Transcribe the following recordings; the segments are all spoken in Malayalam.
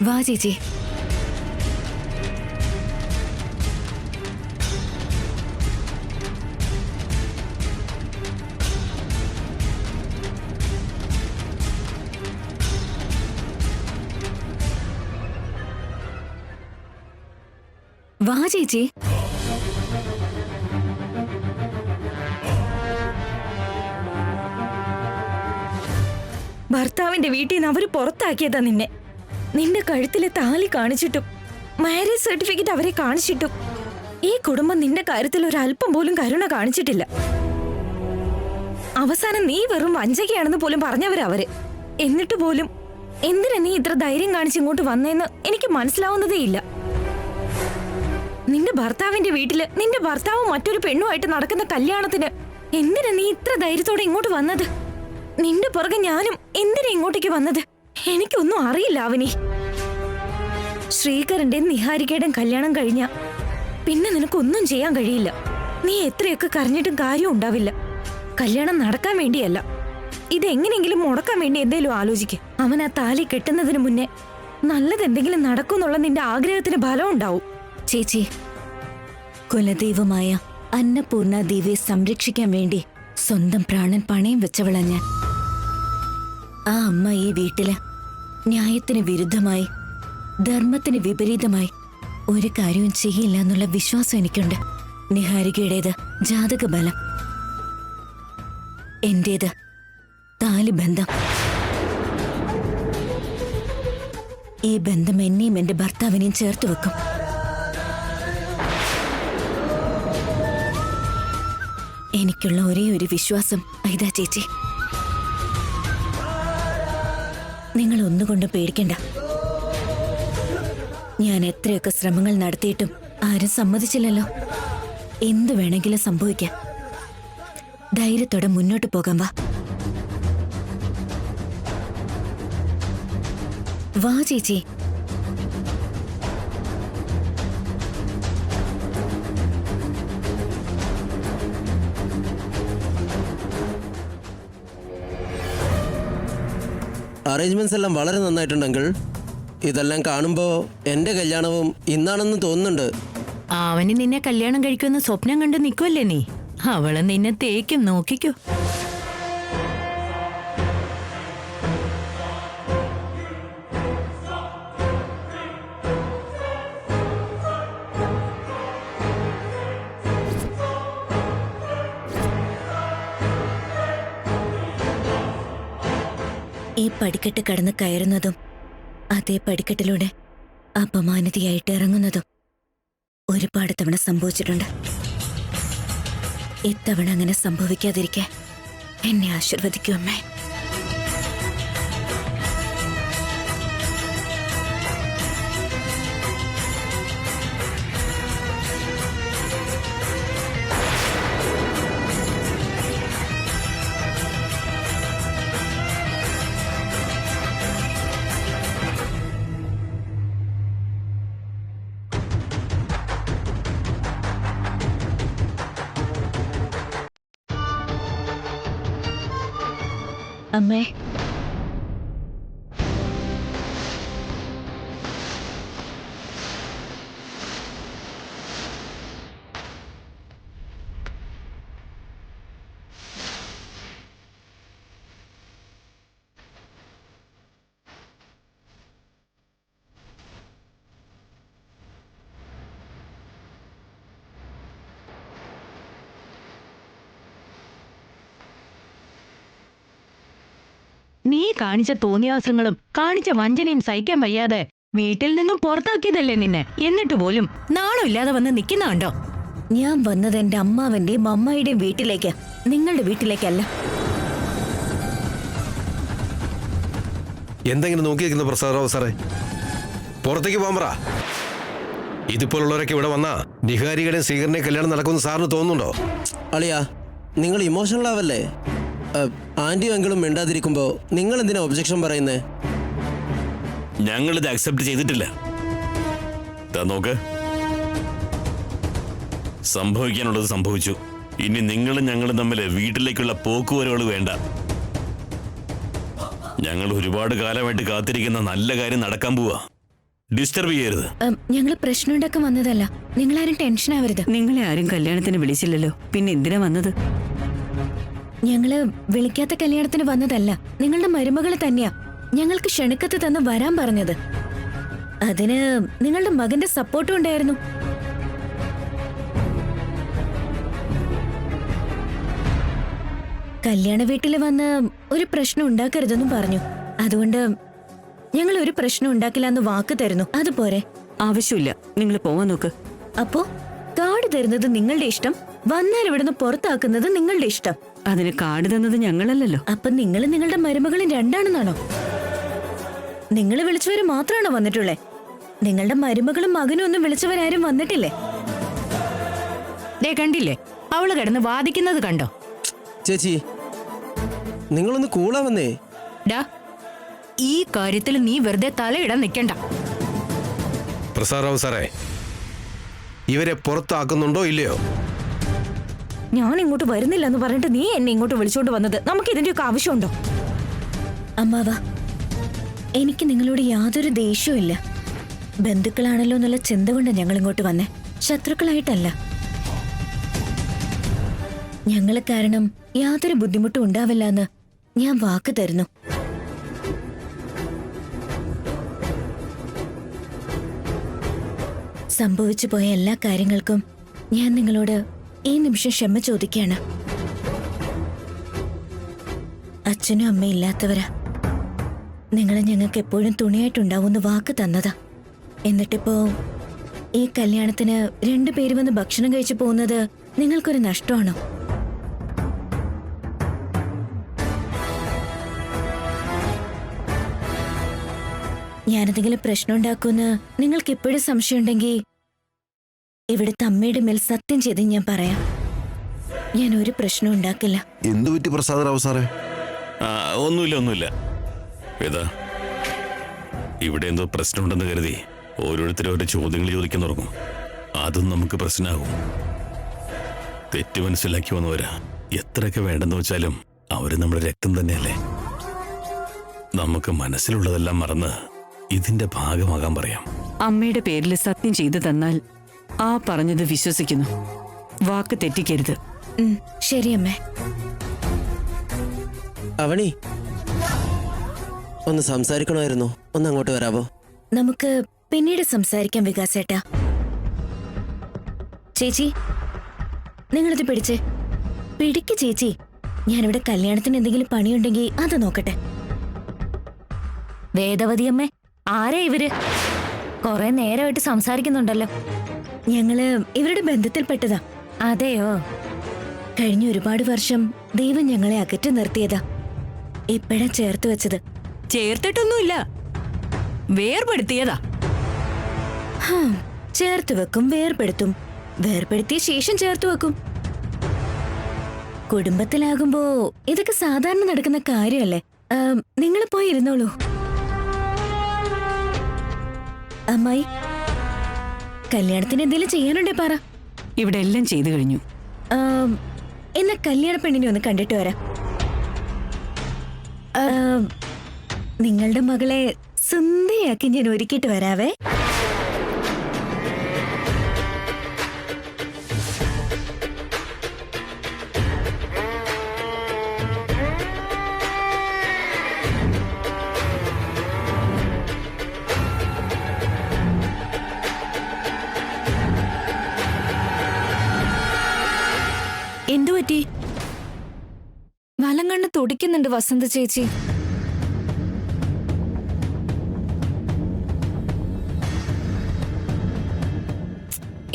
വാ ചേച്ചി. വാ ചേച്ചി. ഭർത്താവിന്റെ വീട്ടിൽ നിന്ന് അവര് പുറത്താക്കിയതാ നിന്നെ. നിന്റെ കഴുത്തിലെ താലി കാണിച്ചിട്ടും മാരേജ് സർട്ടിഫിക്കറ്റ് അവരെ കാണിച്ചിട്ടും ഈ കുടുംബം നിന്റെ കാര്യത്തിൽ ഒരല്പം പോലും കരുണ കാണിച്ചിട്ടില്ല. അവസാനം നീ വെറും വഞ്ചകയാണെന്ന് പോലും പറഞ്ഞവരവര്. എന്നിട്ട് പോലും എന്തിനാ നീ ഇത്ര ധൈര്യം കാണിച്ച് ഇങ്ങോട്ട് വന്നേന്ന് എനിക്ക് മനസ്സിലാവുന്നതേയില്ല. നിന്റെ ഭർത്താവിന്റെ വീട്ടില് നിന്റെ ഭർത്താവ് മറ്റൊരു പെണ്ണുമായിട്ട് നടക്കുന്ന കല്യാണത്തിന് എന്തിനാ നീ ഇത്ര ധൈര്യത്തോടെ ഇങ്ങോട്ട് വന്നത്? നിന്റെ പുറകെ ഞാനും എന്തിനാ ഇങ്ങോട്ടേക്ക് വന്നത്? എനിക്കൊന്നും അറിയില്ല അവനി. ശ്രീകരന്റെ നിഹാരികയുടെയും കല്യാണം കഴിഞ്ഞ പിന്നെ നിനക്കൊന്നും ചെയ്യാൻ കഴിയില്ല. നീ എത്രയൊക്കെ കരഞ്ഞിട്ടും കാര്യം ഉണ്ടാവില്ല. കല്യാണം നടക്കാൻ വേണ്ടിയല്ല, ഇതെങ്ങനെയെങ്കിലും മുടക്കാൻ വേണ്ടി എന്തേലും ആലോചിക്കും. അവൻ ആ താലി കെട്ടുന്നതിന് മുന്നേ നല്ലതെന്തെങ്കിലും നടക്കുമെന്നുള്ള നിന്റെ ആഗ്രഹത്തിന് ഫലം ഉണ്ടാവും. ചേച്ചി, കുലദൈവമായ അന്നപൂർണ ദേവിയെ സംരക്ഷിക്കാൻ വേണ്ടി സ്വന്തം പ്രാണൻ പണയം വെച്ചവളാ ഞാൻ. ആ അമ്മ ഈ വീട്ടില് ന്യായത്തിന് വിരുദ്ധമായി ധർമ്മത്തിന് വിപരീതമായി ഒരു കാര്യവും ചെയ്യില്ല എന്നുള്ള വിശ്വാസം എനിക്കുണ്ട്. നിഹാരികയുടേത് ജാതകബലം, എന്റേത് താലിബന്ധം. ഈ ബന്ധം എന്നെയും എന്റെ ഭർത്താവിനെയും ചേർത്ത് വെക്കും. എനിക്കുള്ള ഒരേ ഒരു വിശ്വാസം ഇതാ ചേച്ചി. നിങ്ങൾ ഒന്നുകൊണ്ടും പേടിക്കണ്ട. ഞാൻ എത്രയൊക്കെ ശ്രമങ്ങൾ നടത്തിയിട്ടും ആരും സമ്മതിച്ചില്ലല്ലോ. എന്തു വേണമെങ്കിലും സംഭവിക്കാം. ധൈര്യത്തോടെ മുന്നോട്ട് പോകാം. വാ ചേച്ചി. അറേഞ്ച്മെന്റ്സ് എല്ലാം വളരെ നന്നായിട്ടുണ്ടെങ്കിൽ ഇതെല്ലാം കാണുമ്പോൾ എൻ്റെ കല്യാണവും ഇന്നാണെന്ന് തോന്നുന്നുണ്ട്. അവന് നിന്നെ കല്യാണം കഴിക്കുമെന്ന് സ്വപ്നം കണ്ട് നിൽക്കുമല്ലേ നീ? അവള് നിന്നെ തേക്കും, നോക്കിക്കോ. ഈ പടിക്കെട്ട് കടന്ന് കയറുന്നതും അതേ പടിക്കെട്ടിലൂടെ അപമാനിതയായിട്ട് ഇറങ്ങുന്നതും ഒരുപാട് തവണ സംഭവിച്ചിട്ടുണ്ട്. ഇത്തവണ അങ്ങനെ സംഭവിക്കാതിരിക്കാൻ എന്നെ ആശീർവദിക്കൂ അമ്മേ. അമ്മേ, നീ കാണിച്ച തോന്നിയാസങ്ങളും കാണിച്ച വഞ്ചനയും സഹിക്കാൻ വയ്യാതെ വീട്ടിൽ നിന്നും പുറത്താക്കിയതല്ലേ നിന്നെ? എന്നിട്ട് പോലും നാണമില്ലാതെ വന്ന് നിൽക്കുന്നുണ്ടോ? ഞാൻ വന്നത് എന്റെ അമ്മാവന്റെയും അമ്മായിയുടെയും വീട്ടിലേക്ക്, നിങ്ങളുടെ വീട്ടിലേക്കല്ല. എന്തെങ്കിലും നോക്കിയിരിക്കുന്ന പ്രസാദറാവു സാറേ, പുറത്തേക്ക് പോകാൻ പറ. ഇതുപോലുള്ളവരൊക്കെ ഇവിടെ വന്നാ നിഹാരികയുടെയും സ്വീകരണയും കല്യാണം നടക്കുമെന്ന് സാറിന് തോന്നുന്നുണ്ടോ? അളിയാ, നിങ്ങൾ ഇമോഷണൽ ആവല്ലേ? ആന്റിയും അങ്കിളും മിണ്ടാതിരിക്കുമ്പോൾ നിങ്ങൾ എന്തിനാ ഒബ്ജക്ഷൻ പറയുന്നേ? ഞങ്ങളിത് അക്സെപ്റ്റ് ചെയ്തിട്ടില്ല. നോക്ക്, സംഭവിക്കാനുള്ളത് സംഭവിച്ചു. ഇനി നിങ്ങളും ഞങ്ങളും തമ്മിൽ വീട്ടിലേക്കുള്ള പോക്കുവരവുകൾ വേണ്ട. ഞങ്ങൾ ഒരുപാട് കാലമായിട്ട് കാത്തിരിക്കുന്ന നല്ല കാര്യം നടക്കാൻ പോവാ. ഡിസ്റ്റർബ് ചെയ്യരുത്. ഞങ്ങള് പ്രശ്നം ഉണ്ടാക്കാൻ വന്നതല്ല. നിങ്ങളാരും ടെൻഷൻ ആവരുത്. നിങ്ങളെ ആരും കല്യാണത്തിന് വിളിച്ചില്ലല്ലോ, പിന്നെ എന്തിനാ വന്നത്? ഞങ്ങള് വിളിക്കാത്ത കല്യാണത്തിന് വന്നതല്ല. നിങ്ങളുടെ മരുമകള് തന്നെയാ ഞങ്ങൾക്ക് ക്ഷണിക്കത്ത് തന്ന് വരാൻ പറഞ്ഞത്. അതിന് നിങ്ങളുടെ മകന്റെ സപ്പോർട്ടും ഉണ്ടായിരുന്നു. കല്യാണ വീട്ടില് വന്ന് ഒരു പ്രശ്നം ഉണ്ടാക്കരുതെന്നും പറഞ്ഞു. അതുകൊണ്ട് ഞങ്ങൾ ഒരു പ്രശ്നം ഉണ്ടാക്കില്ല എന്ന് വാക്ക് തരുന്നു. അതുപോരെ? ആവശ്യമില്ല, നിങ്ങൾ പോവാൻ നോക്ക്. അപ്പോ കാർഡ് തരുന്നത് നിങ്ങളുടെ ഇഷ്ടം, വന്നാൽ ഇവിടുന്ന് പുറത്താക്കുന്നത് നിങ്ങളുടെ ഇഷ്ടം. അതിന് കാർഡ് തന്നത് ഞങ്ങളല്ലല്ലോ. അപ്പൊ നിങ്ങൾ നിങ്ങളുടെ മരുമകളും രണ്ടാണെന്നാണോ? നിങ്ങൾ വിളിച്ചവര് മാത്രമാണോ വന്നിട്ടുള്ളേ? നിങ്ങളുടെ മരുമകളും മകനും ഒന്നും വിളിച്ചവരാരും വന്നിട്ടില്ലേ? ദേ കണ്ടില്ലേ, അവള് കിടന്ന് വാദിക്കുന്നത് കണ്ടോ? ചേച്ചി, നിങ്ങളൊന്ന് കൂളാവന്നേ. ഡാ, ഈ കാര്യത്തിൽ നീ വെറുതെ തലയിടാൻ നിൽക്കണ്ട. പ്രസാദ് റാവു സാറേ, ഇവരെ പുറത്താക്കുന്നുണ്ടോ ഇല്ലയോ? ഞാൻ ഇങ്ങോട്ട് വരുന്നില്ല എന്ന് പറഞ്ഞിട്ട് നീ എന്നെ ഇങ്ങോട്ട് വിളിച്ചോണ്ട് വന്നത് നമുക്ക് ഇതിന്റെയൊക്കെ ആവശ്യമുണ്ടോ? അമ്മാവ, എനിക്ക് നിങ്ങളോട് യാതൊരു ദേഷ്യവും ഇല്ല. ബന്ധുക്കളാണല്ലോ എന്നുള്ള ചിന്ത കൊണ്ട് ഞങ്ങൾ ഇങ്ങോട്ട് വന്നേ, ശത്രുക്കളായിട്ടല്ല. ഞങ്ങളെ കാരണം യാതൊരു ബുദ്ധിമുട്ടും ഉണ്ടാവില്ല എന്ന് ഞാൻ വാക്ക് തരുന്നു. സംഭവിച്ചു പോയ എല്ലാ കാര്യങ്ങൾക്കും ഞാൻ നിങ്ങളോട് ഈ നിമിഷം ക്ഷമ ചോദിക്കുകയാണ്. അച്ഛനും അമ്മയും ഇല്ലാത്തവരാ. നിങ്ങളെ ഞങ്ങൾക്ക് എപ്പോഴും തുണിയായിട്ടുണ്ടാവുമെന്ന് വാക്ക് തന്നതാ. എന്നിട്ടിപ്പോ ഈ കല്യാണത്തിന് 2 പേര് വന്ന് ഭക്ഷണം കഴിച്ചു പോകുന്നത് നിങ്ങൾക്കൊരു നഷ്ടമാണോ? ഞാനെന്തെങ്കിലും പ്രശ്നം ഉണ്ടാക്കുമെന്ന് നിങ്ങൾക്ക് ഇപ്പോഴും സംശയമുണ്ടെങ്കിൽ ഇവിടുത്തെ അമ്മയുടെ മേൽ സത്യം ചെയ്ത് ഞാൻ പറയാം, ഞാൻ ഒരു പ്രശ്നം ഉണ്ടാക്കില്ല. എന്തു പറ്റി പ്രസാദ് റാവു സാറേ? ഒന്നുമില്ല. വേദ, ഇവിടെ എന്തോ പ്രശ്നമുണ്ടെന്ന് കരുതി ഓരോരുത്തരും ഓരോ ചോദ്യങ്ങൾ ചോദിക്കാൻ തുടങ്ങും. അതും നമുക്ക് പ്രശ്നമാകും. തെറ്റ് മനസ്സിലാക്കി വന്നവരാ. എത്രയൊക്കെ വേണ്ടെന്ന് വെച്ചാലും അവര് നമ്മുടെ രക്തം തന്നെയല്ലേ. നമുക്ക് മനസ്സിലുള്ളതെല്ലാം മറന്ന് ഇതിന്റെ ഭാഗമാകാൻ പറയാം. അമ്മയുടെ പേരിൽ സത്യം ചെയ്തു തന്നാൽ ആ പറഞ്ഞത് വിശ്വസിക്കുന്നു. വാക്ക് തെറ്റിക്കരുത്. ശരി അമ്മേ. അവണി, ഒന്ന് സംസാരിക്കണമായിരുന്നു. ഒന്ന് അങ്ങോട്ട് വരാവോ? നമുക്ക് പിന്നീട് സംസാരിക്കാം വികാസേട്ടാ. ചേച്ചി, നിങ്ങളിത് പിടിച്ചേ. പിടിക്ക് ചേച്ചി. ഞാനിവിടെ കല്യാണത്തിന് എന്തെങ്കിലും പണിയുണ്ടെങ്കിൽ അത് നോക്കട്ടെ. വേദവതി അമ്മേ, ആരാ ഇവര്? കൊറേ നേരമായിട്ട് സംസാരിക്കുന്നുണ്ടല്ലോ. ഞങ്ങള് ഇവരുടെ ബന്ധത്തിൽപ്പെട്ടതാ. അതെയോ? കഴിഞ്ഞ ഒരുപാട് വർഷം ദൈവം ഞങ്ങളെ അകറ്റി നിർത്തിയതാ. ഇപ്പഴാ ചേർത്ത് വെച്ചത്. ചേർത്തിട്ടൊന്നുമില്ല, വേർപെടുത്തിയതാ. ചേർത്ത് വെക്കും, വേർപെടുത്തും. വേർപെടുത്തിയ ശേഷം ചേർത്ത് വെക്കും. കുടുംബത്തിലാകുമ്പോ ഇതൊക്കെ സാധാരണ നടക്കുന്ന കാര്യമല്ലേ. നിങ്ങൾ പോയി ഇരുന്നോളൂ. അമ്മായി, കല്യാണത്തിന് എന്തെങ്കിലും ചെയ്യാനുണ്ടേ പറ. ഇവിടെ എല്ലാം ചെയ്തു കഴിഞ്ഞു. ഇന്ന് കല്യാണ പെണ്ണിനെ ഒന്ന് കണ്ടിട്ട് വരാം. നിങ്ങളുടെ മകളെ സുന്ദരിയാക്കി ഞാൻ ഒരുക്കിയിട്ട് വരാവേ. എന്തു പറ്റി? വലം കണ്ണ് തുടിക്കുന്നുണ്ട് വസന്ത ചേച്ചി.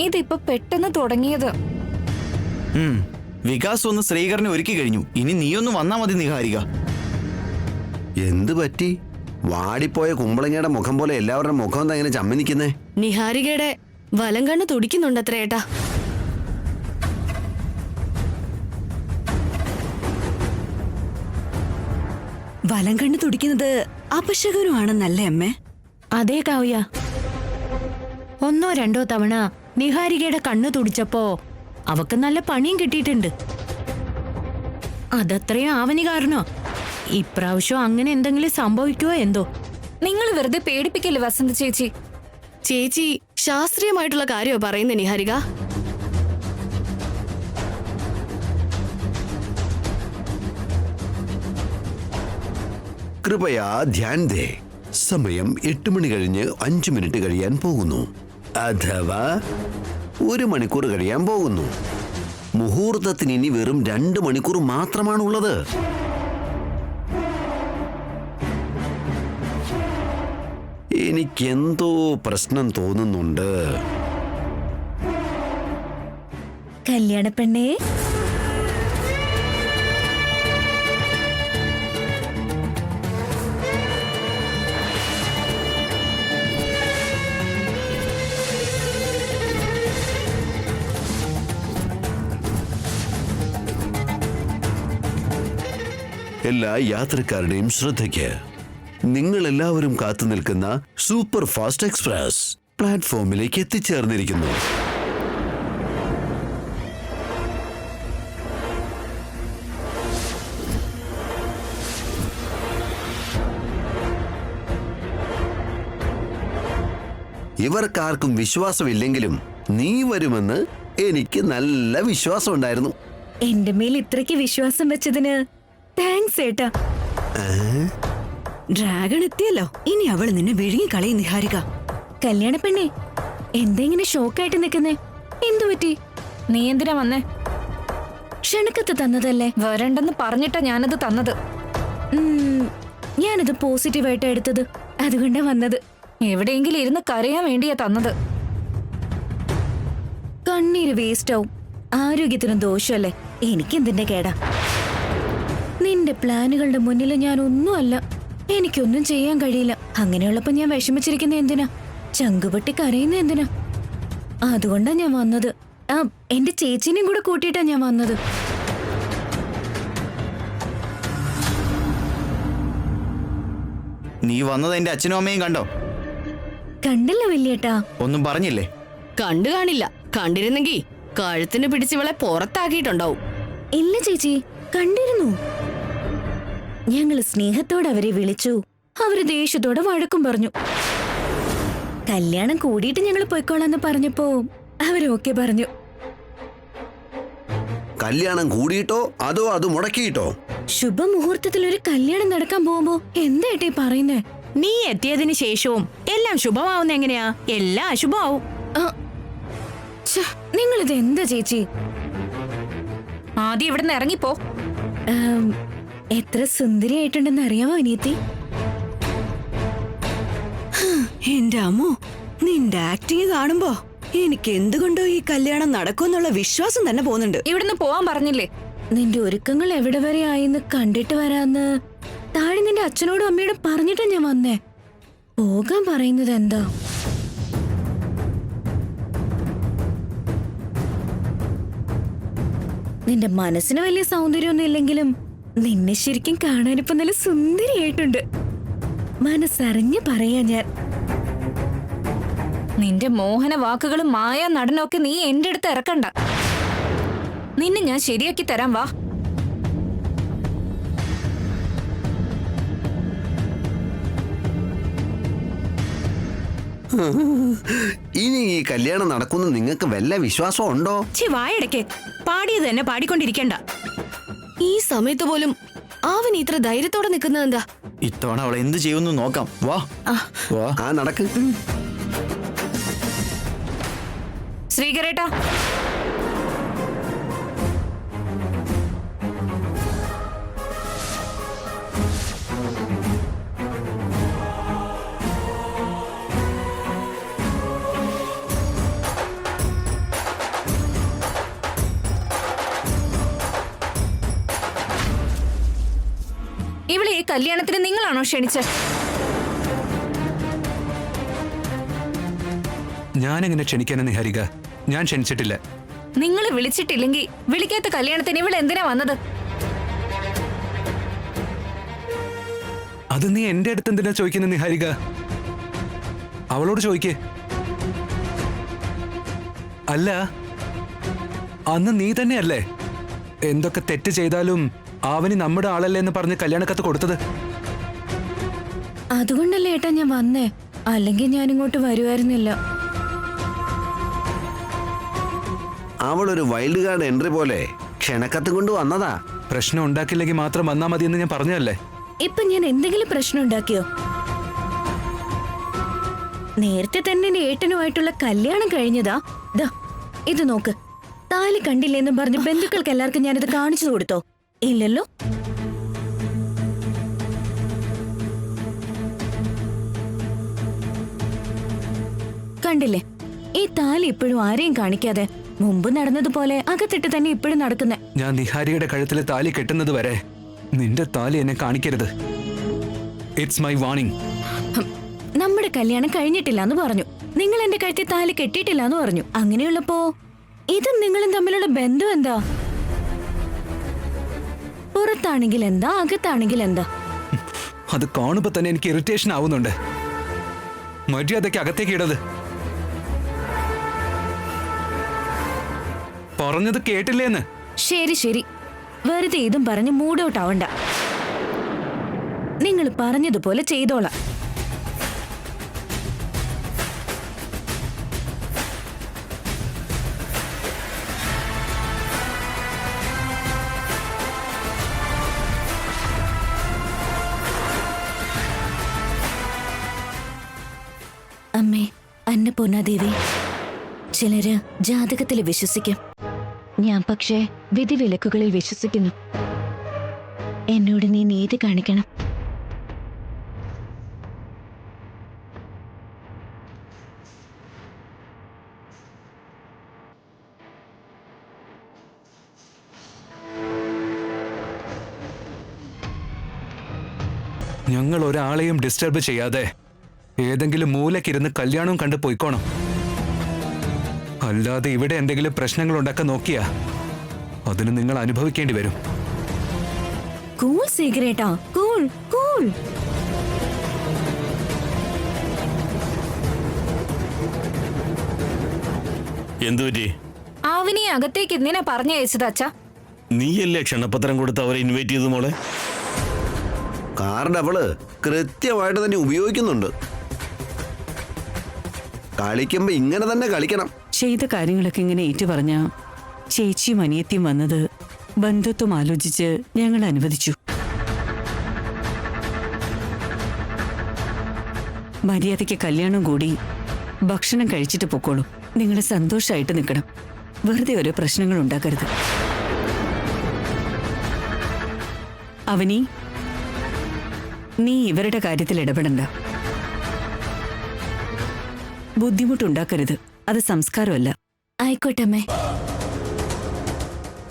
ഇതിപ്പോ പെട്ടെന്ന് തുടങ്ങിയത്. വികാസ് ഒന്ന് ശ്രീകരനെ ഒരുക്കി കഴിഞ്ഞു. ഇനി നീയൊന്ന് വന്നാ മതി നിഹാരിക. എന്ത് പറ്റി? വാടിപ്പോയ കുമ്പളങ്ങയുടെ മുഖം പോലെ എല്ലാവരുടെ മുഖം എന്താ ഇങ്ങനെ ചമ്മി നിൽക്കുന്നേ? നിഹാരികയുടെ വലം കണ്ണ് തുടിക്കുന്നുണ്ട് അത്ര ഏട്ടാ. വലം കണ്ണ് തുടിക്കുന്നത് അപശകരമാണെന്നല്ലേ അമ്മേ? അതേ കാവ്യ, 1 or 2 തവണ നിഹാരികയുടെ കണ്ണ് തുടിച്ചപ്പോ അവക്ക് നല്ല പണിയും കിട്ടിയിട്ടുണ്ട്. അതത്രയും ആവനി കാരണോ. ഇപ്രാവശ്യം അങ്ങനെ എന്തെങ്കിലും സംഭവിക്കുവോ എന്തോ. നിങ്ങൾ വെറുതെ പേടിപ്പിക്കല്ലേ വസന്ത ചേച്ചി. ചേച്ചി ശാസ്ത്രീയമായിട്ടുള്ള കാര്യമോ പറയുന്നേ നിഹാരിക? കൃപയാ ധ്യാൻ ദേ. സമയം 8 മണി കഴിഞ്ഞ് 5 മിനിറ്റ് കഴിയാൻ പോകുന്നു. അഥവാ 1 മണിക്കൂർ കഴിയാൻ പോകുന്നു. മുഹൂർത്തത്തിന് ഇനി വെറും 2 മണിക്കൂർ മാത്രമാണുള്ളത്. എനിക്കെന്തോ പ്രശ്നം തോന്നുന്നുണ്ട്. കല്യാണ പെണ്ണേ, എല്ലാ യാത്രക്കാരുടെയും ശ്രദ്ധയ്ക്ക്. നിങ്ങൾ എല്ലാവരും കാത്തു നിൽക്കുന്ന സൂപ്പർ ഫാസ്റ്റ് എക്സ്പ്രസ് പ്ലാറ്റ്ഫോമിലേക്ക് എത്തിച്ചേർന്നിരിക്കുന്നു. ഇവർക്കാർക്കും വിശ്വാസമില്ലെങ്കിലും നീ വരുമെന്ന് എനിക്ക് നല്ല വിശ്വാസമുണ്ടായിരുന്നു. എന്റെ മേൽ ഇത്രയ്ക്ക് വിശ്വാസം വെച്ചതിന് താങ്ക്സ് ഏട്ടാ. ഡ്രാഗൺ എത്തിയല്ലോ, ഇനി അവൾ നിന്നെ വിഴുങ്ങി കളയും നിഹാരിക. കല്യാണ പെണ്ണേ, എന്തെങ്ങനെ ഷോക്കായിട്ട് നിൽക്കുന്നേ? എന്തു പറ്റി? നീ എന്തിനാ വന്നേ? ക്ഷണക്കത്ത് തന്നതല്ലേ? വരണ്ടെന്ന് പറഞ്ഞിട്ടാ ഞാനത് തന്നത്. ഞാനത് പോസിറ്റീവായിട്ടാ എടുത്തത്, അതുകൊണ്ടാ വന്നത്. എവിടെയെങ്കിലും ഇരുന്ന് കരയാൻ വേണ്ടിയാ തന്നത്. കണ്ണീര് വേസ്റ്റ് ആവും, ആരോഗ്യത്തിനും ദോഷമല്ലേ. എനിക്കെന്തിന്റെ കേടാ? നിന്റെ പ്ലാനുകളുടെ മുന്നിൽ ഞാൻ ഒന്നുമല്ല. എനിക്കൊന്നും ചെയ്യാൻ കഴിയില്ല. അങ്ങനെയുള്ളപ്പോ ഞാൻ വിഷമിച്ചിരിക്കുന്ന എന്തിനാ? ചങ്കുപൊട്ടി കരയുന്ന എന്തിനാ? അതുകൊണ്ടാ ഞാൻ വന്നത്. എന്റെ ചേച്ചിനെയും കൂടെ കൂട്ടിയിട്ടാ ഞാൻ വന്നത്. നീ വന്നത് എന്റെ അച്ഛനും അമ്മയും കണ്ടോ? കണ്ടല്ലോ വല്യേട്ടാ. ഒന്നും പറഞ്ഞില്ലേ? കണ്ടു കാണില്ല. കണ്ടിരുന്നെങ്കി കഴുത്തിന് പിടിച്ചിവളെ പുറത്താക്കിയിട്ടുണ്ടാവും. ഇല്ല ചേച്ചി, കണ്ടിരുന്നു. ഞങ്ങള് സ്നേഹത്തോടെ അവരെ വിളിച്ചു. അവര് ദേഷ്യത്തോടെ വഴക്കും പറഞ്ഞു. കല്യാണം കൂടിയിട്ട് ഞങ്ങൾ പൊയ്ക്കോളാന്ന് പറഞ്ഞപ്പോ അവരൊക്കെ പറഞ്ഞു. കല്യാണം കൂടിയിട്ടോ അതോ അത് മുടക്കിയിട്ടോ? ശുഭമുഹൂർത്തത്തിൽ ഒരു കല്യാണം നടക്കാൻ പോകുമ്പോ എന്തായിട്ടേ പറയുന്നേ? നീ എത്തിയതിന് ശേഷവും എല്ലാം ശുഭമാവുന്ന എങ്ങനെയാ? എല്ലാം അശുഭമാവും. നിങ്ങളിത് എന്താ ചേച്ചി? ആദ്യം ഇവിടുന്ന് ഇറങ്ങിപ്പോ. എത്ര സുന്ദരിയായിട്ടുണ്ടെന്ന് അറിയാമോ അനിയത്തി? എന്റെ അമ്മോ, നിന്റെ ആക്ടിങ് കാണുമ്പോ എനിക്ക് എന്തുകൊണ്ടോ ഈ കല്യാണം നടക്കുമെന്നുള്ള വിശ്വാസം തന്നെ പോകുന്നുണ്ട്. ഇവിടുന്ന് പോവാൻ പറഞ്ഞില്ലേ? നിന്റെ ഒരുക്കങ്ങൾ എവിടെ വരെ ആയിന്ന് കണ്ടിട്ട് വരാന്ന് താഴെ നിന്റെ അച്ഛനോടും അമ്മയോടും പറഞ്ഞിട്ടാ ഞാൻ വന്നേ. പോകാൻ പറയുന്നത് എന്താ? നിന്റെ മനസ്സിന് വലിയ സൗന്ദര്യമൊന്നും ഇല്ലെങ്കിലും നിന്നെ ശരിക്കും കാണാനിപ്പോ നല്ല സുന്ദരിയായിട്ടുണ്ട്. മനസ്സറിഞ്ഞ് പറയാ ഞാൻ. നിന്റെ മോഹന വാക്കുകളും മായ നടനൊക്കെ നീ എന്റെ അടുത്ത് ഇറക്കണ്ട. നിന്നെ ഞാൻ ശരിയാക്കി തരാം, വാ. ഇനി ഈ കല്യാണം നടക്കുന്ന നിങ്ങൾക്ക് വല്ല വിശ്വാസം ഉണ്ടോ? വായടക്ക് പാടിയത് തന്നെ പാടിക്കൊണ്ടിരിക്കണ്ട. ഈ സമയത്ത് പോലും അവൻ ഇത്ര ധൈര്യത്തോടെ നിൽക്കുന്നത് എന്താ? ഇത്തവണ അവൾ എന്ത് ചെയ്യുമെന്ന് നോക്കാം. വാ വാ. നടക്ക്. ശ്രീകരേട്ടാ, ഇവിടെ ഈ കല്യാണത്തിന് നിങ്ങളാണോ ക്ഷണിച്ചത്? ഞാനെങ്ങനെ ക്ഷണിക്കാനാ നിഹാരിക? ഞാൻ ക്ഷണിച്ചിട്ടില്ല. നിങ്ങൾ വിളിച്ചിട്ടില്ലെങ്കിൽ വിളിക്കാത്ത കല്യാണത്തിന് ഇവിടെ എന്തിനാ വന്നത്? അത് നീ എന്റെ അടുത്ത് എന്തിനാ ചോദിക്കുന്നത് നിഹാരിക? അവളോട് ചോദിക്കേ. അല്ല, അന്ന് നീ തന്നെയല്ലേ എന്തൊക്കെ തെറ്റ് ചെയ്താലും അവന് നമ്മുടെ ആളല്ലേ എന്ന് പറഞ്ഞ് കല്യാണക്കത്ത് കൊടുത്തത്? അതുകൊണ്ടല്ലേ ഏട്ടാ ഞാൻ വന്നേ. അല്ലെങ്കിൽ ഞാൻ ഇങ്ങോട്ട് വരുമായിരുന്നില്ല. അവളൊരു വൈൽഡ് കാർഡ് എൻട്രി പോലെ ക്ഷണക്കത്ത് കൊണ്ട് വന്നതാ. പ്രശ്നം ഉണ്ടാക്കില്ലെങ്കിൽ മാത്രം വന്നാ മതി എന്ന് ഞാൻ പറഞ്ഞതല്ലേ. ഇപ്പൊ ഞാൻ എന്തെങ്കിലും പ്രശ്നം ഉണ്ടാക്കിയോ? നേരത്തെ തന്നെ എന്റെ ഏട്ടനുമായിട്ടുള്ള കല്യാണം കഴിഞ്ഞതാ. ദാ ഇത് നോക്ക്, താലി കണ്ടില്ലെന്നും പറഞ്ഞ് ബന്ധുക്കൾക്ക് എല്ലാവർക്കും ഞാനിത് കാണിച്ചു കൊടുത്തോ? ഇല്ലല്ലോ. കണ്ടില്ലേ, ഈ താലി ഇപ്പോഴും ആരെയും കാണിക്കാതെ മുമ്പ് നടന്നതുപോലെ അകത്തിട്ട് തന്നെ ഇപ്പോഴും നടക്കുന്നേ. ഞാൻ നിഹാരിയുടെ കഴുത്തിലെ താലി കെട്ടുന്നത് വരെ നിന്റെ താലി എന്നെ കാണിക്കരുത്. It's my warning. നമ്മുടെ കല്യാണം കഴിഞ്ഞിട്ടില്ല എന്ന് പറഞ്ഞു, നിങ്ങൾ എന്റെ കഴുത്തിൽ താലി കെട്ടിയിട്ടില്ല എന്ന് പറഞ്ഞു. അങ്ങനെയുള്ളപ്പോ ഇതും നിങ്ങളും തമ്മിലുള്ള ബന്ധം എന്താ? പുറത്താണെങ്കിൽ എന്താ, അകത്താണെങ്കിൽ എന്താ? അത് കാണുമ്പോ തന്നെ എനിക്ക് ഇറിറ്റേഷൻ ആവുന്നുണ്ട്. മര്യാദയ്ക്ക് അകത്തേക്ക് ഇടത്. പറഞ്ഞത് കേട്ടില്ലേന്ന്. ശരി ശരി, വെറുതെ ഇതും പറഞ്ഞ് മൂഡ് ഔട്ട് ആവണ്ട. നിങ്ങൾ പറഞ്ഞതുപോലെ ചെയ്തോളാം. അമ്മേ, അന്നപൂർണാദേവി, ചിലര് ജാതകത്തിൽ വിശ്വസിക്കും. ഞാൻ പക്ഷേ വിധിവിലക്കുകളിൽ വിശ്വസിക്കുന്നു. എന്നോട് നീ നീതി കാണിക്കണം. ഞങ്ങൾ ഒരാളെയും ഡിസ്റ്റർബ് ചെയ്യാതെ ഏതെങ്കിലും മൂലക്കിരുന്ന് കല്യാണവും കണ്ടു പോയിക്കോണം. അല്ലാതെ ഇവിടെ എന്തെങ്കിലും പ്രശ്നങ്ങൾ ഉണ്ടാക്കാൻ നോക്കിയാ അതിന് നിങ്ങൾ അനുഭവിക്കേണ്ടി വരും. കൂൾ സീക്രട്ടാ, കൂൾ കൂൾ. എന്തുപറ്റി? അവനെ അകത്തേക്ക് എന്തിനാ പറഞ്ഞയച്ചത് അച്ഛാ? നീയല്ലേ ക്ഷണപത്രം കൊടുത്ത് അവരെ ഇൻവൈറ്റ് ചെയ്തു മോളെ? കാർഡ് അവള് കൃത്യമായിട്ട് തന്നെ ഉപയോഗിക്കുന്നുണ്ട്. കളിക്കുമ്പോ ഇങ്ങനെ തന്നെ കളിക്കണം. ചെയ്ത കാര്യങ്ങളൊക്കെ ഇങ്ങനെ ഏറ്റു പറഞ്ഞ ചേച്ചിയും അനിയത്തിയും വന്നത് ബന്ധുത്വം ആലോചിച്ച് ഞങ്ങൾ അനുവദിച്ചു. മര്യാദയ്ക്ക് കല്യാണം കൂടി ഭക്ഷണം കഴിച്ചിട്ട് പൊക്കോളൂ. നിങ്ങൾ സന്തോഷമായിട്ട് നിൽക്കണം. വെറുതെ ഓരോ പ്രശ്നങ്ങൾ ഉണ്ടാക്കരുത്. അവനി, നീ ഇവരുടെ കാര്യത്തിൽ ഇടപെടണ്ട. ബുദ്ധിമുട്ടുണ്ടാക്കരുത്. അത് സംസ്കാരമല്ല. ആയിക്കോട്ടമ്മേ.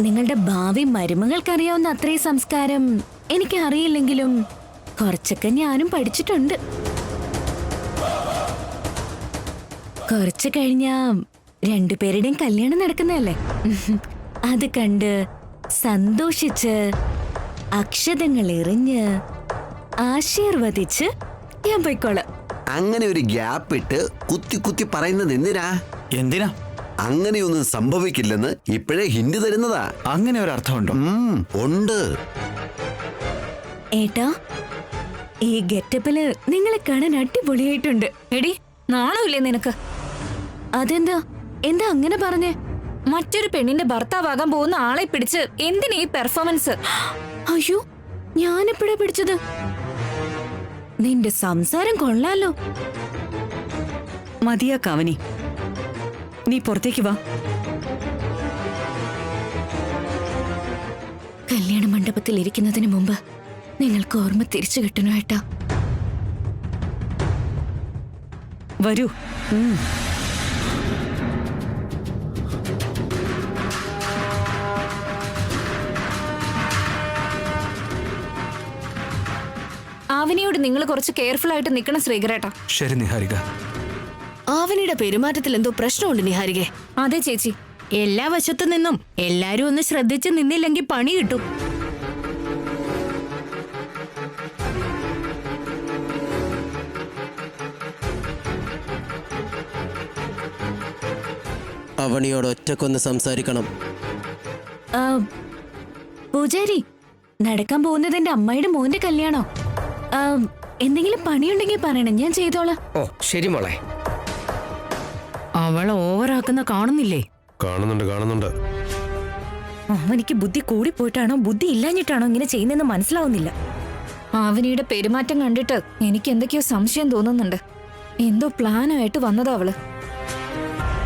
നിങ്ങളുടെ ഭാവി മരുമകൾക്കറിയാവുന്ന അത്രയും സംസ്കാരം എനിക്ക് അറിയില്ലെങ്കിലും കുറച്ചൊക്കെ ഞാനും പഠിച്ചിട്ടുണ്ട്. കുറച്ച് കഴിഞ്ഞാ രണ്ടുപേരുടെയും കല്യാണം നടക്കുന്നതല്ലേ. അത് കണ്ട് സന്തോഷിച്ച് അക്ഷതങ്ങൾ എറിഞ്ഞ് ആശീർവദിച്ച് ഞാൻ പോയിക്കോളാം. അങ്ങനെ ഒരു ഗ്യാപ്പ് ഇട്ട് കുത്തി കുത്തി പറയുന്നത് എന്തിനാ? അങ്ങനെയൊന്നും സംഭവിക്കില്ലെന്ന് ഇപ്പോഴേ ഹിന്റ് തരുന്നതാ. അങ്ങനെ ഒരു അർത്ഥമുണ്ടോ? ഉണ്ട്. ഏട്ടാ, ഈ ഗെറ്റപ്പില് നിങ്ങളെ കാണാൻ അടിപൊളിയായിട്ടുണ്ട്. എടി, നാണമില്ലേ നിനക്ക്? അതെന്താ എന്താ അങ്ങനെ പറഞ്ഞേ? മറ്റൊരു പെണ്ണിന്റെ ഭർത്താവാകാൻ പോകുന്ന ആളെ പിടിച്ച് എന്തിനാ ഈ പെർഫോമൻസ്? അയ്യോ, ഞാനെപ്പോഴാ പിടിച്ചത്? നിന്റെ സംസാരം കൊള്ളാലോ. മതിയാക്കാവനി, നീ പുറത്തേക്ക് വാ. കല്യാണ മണ്ഡപത്തിൽ ഇരിക്കുന്നതിന് മുമ്പ് നിങ്ങൾക്ക് ഓർമ്മ തിരിച്ചു കിട്ടണോ ഏട്ടാ? വരൂ. ആവനിയോട് നിങ്ങൾ കുറച്ച് കെയർഫുൾ ആയിട്ട് നിൽക്കണം ശ്രീകരേട്ടാ. ശരി നിഹാരിക. ആവനിയുടെ പെരുമാറ്റത്തിൽ എന്തോ പ്രശ്നമുണ്ട് നിഹാരികെ. അതെ ചേച്ചി, എല്ലാ വശത്തു നിന്നും എല്ലാരും ഒന്ന് ശ്രദ്ധിച്ച് നിന്നില്ലെങ്കിൽ പണി കിട്ടും. അവണിയോട് ഒറ്റക്കൊന്ന് സംസാരിക്കണം. പൂജാരി, നടക്കാൻ പോകുന്നത് എന്റെ അമ്മയുടെ മോന്റെ കല്യാണോ? എന്തെങ്കിലും പണിയുണ്ടെങ്കിൽ പറയണം, ഞാൻ ചെയ്തോളാം. ഓ ശരി മോളെ. അവളെ ഓവറാക്കുന്ന കാണുന്നില്ലേ? കാണുന്നുണ്ട്. അവനിക്ക് ബുദ്ധി കൂടിപ്പോയിട്ടാണോ ബുദ്ധി ഇല്ലാഞ്ഞിട്ടാണോ ഇങ്ങനെ ചെയ്യുന്നതെന്ന് മനസ്സിലാവുന്നില്ല. അവനിയുടെ പെരുമാറ്റം കണ്ടിട്ട് എനിക്ക് എന്തൊക്കെയോ സംശയം തോന്നുന്നുണ്ട്. എന്തോ പ്ലാനായിട്ട് വന്നതാ അവള്.